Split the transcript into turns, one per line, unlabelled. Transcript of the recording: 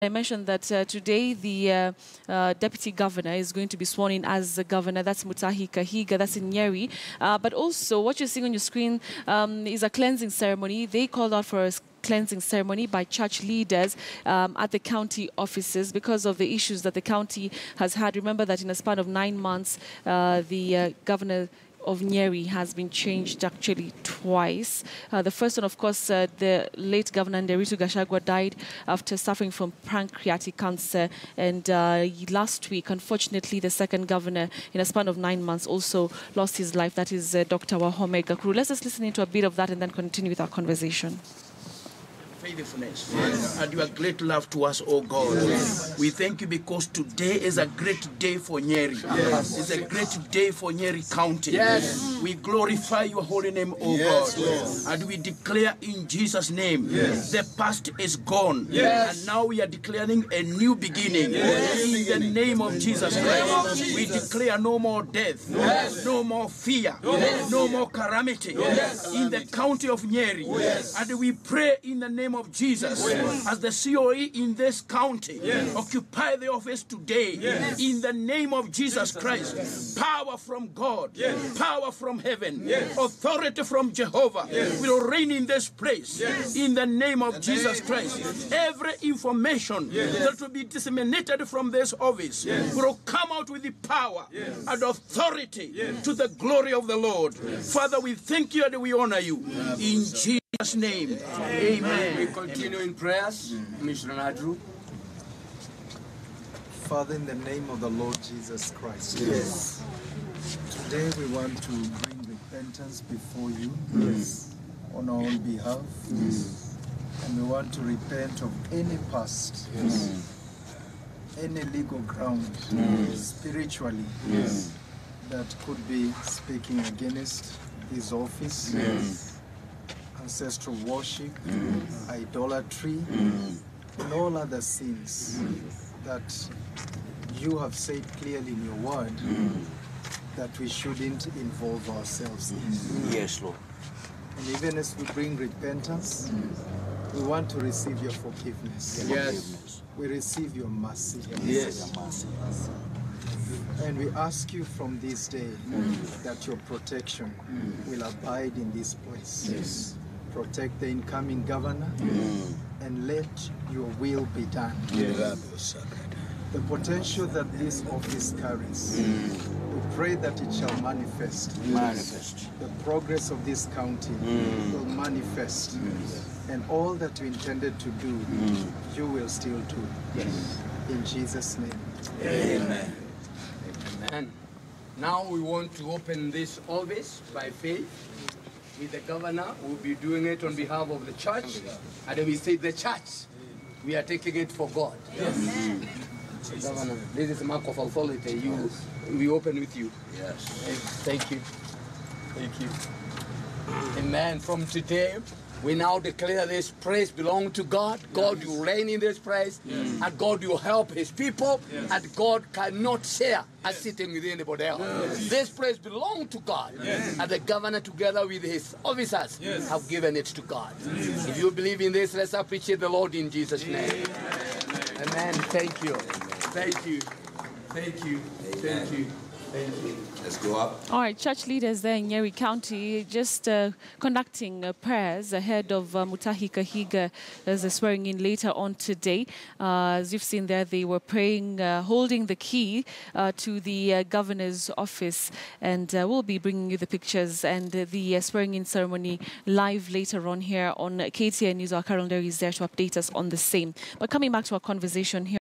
I mentioned that today the deputy governor is going to be sworn in as the governor. That's Mutahi Kahiga, that's in Nyeri. But also what you're seeing on your screen is a cleansing ceremony. They called out for a cleansing ceremony by church leaders at the county offices because of the issues that the county has had. Remember that in a span of 9 months, the governor of Nyeri has been changed actually twice. The first one, of course, the late Governor Nderitu Gachagua died after suffering from pancreatic cancer. And last week, unfortunately, the second governor, in a span of 9 months, also lost his life. That is Dr. Wahome Gakuru. Let's just listen into a bit of that and then continue with our conversation.
Faithfulness and your great love to us, oh God. We thank you because today is a great day for Nyeri. It's a great day for Nyeri County. We glorify your holy name, oh God. And we declare in Jesus' name, the past is gone. And now we are declaring a new beginning. In the name of Jesus Christ, we declare no more death, no more fear, no more calamity in the county of Nyeri. And we pray in the name of Jesus, as the COE in this county, occupy the office today, in the name of Jesus Christ. Power from God, power from heaven, authority from Jehovah will reign in this place, in the name of Jesus Christ. Every information that will be disseminated from this office will come out with the power and authority to the glory of the Lord. Father, we thank you and we honor you. In Jesus' name, amen.
We continue in prayers, Commissioner Andrew.
Father, in the name of the Lord Jesus Christ, today we want to bring repentance before you on our own behalf. And we want to repent of any past, any legal ground, spiritually, that could be speaking against this office. Ancestral worship, idolatry, and all other sins that you have said clearly in your word that we shouldn't involve ourselves in.
Yes, Lord.
And even as we bring repentance, we want to receive your forgiveness.
Yes.
We receive your mercy.
Yes.
And we ask you from this day that your protection will abide in this place. Protect the incoming governor and let your will be done. The potential that this office carries, we pray that it shall manifest. The progress of this county will manifest. And all that you intended to do, you will still do. In Jesus' name.
Amen. Amen. Now we want to open this office by faith. With the governor, we'll be doing it on behalf of the church. And then we say the church, we are taking it for God. Governor, this is a mark of authority. We open with you.
Yes.
Thank you. Thank you. Amen. From today, we now declare this praise belong to God. God will reign in this place, and God will help his people, and God cannot share as sitting with anybody else. This praise belongs to God, and the governor together with his officers have given it to God. If you believe in this, let's appreciate the Lord in Jesus' name. Amen. Thank you. Thank you. Thank you. Thank you.
Let's go up.
All right, church leaders there in Nyeri County just conducting prayers ahead of Mutahi Kahiga as a swearing in later on today. As you've seen there, they were praying, holding the key to the governor's office. And we'll be bringing you the pictures and the swearing in ceremony live later on here on KTN News. Our Carol Derry is there to update us on the same. But coming back to our conversation here.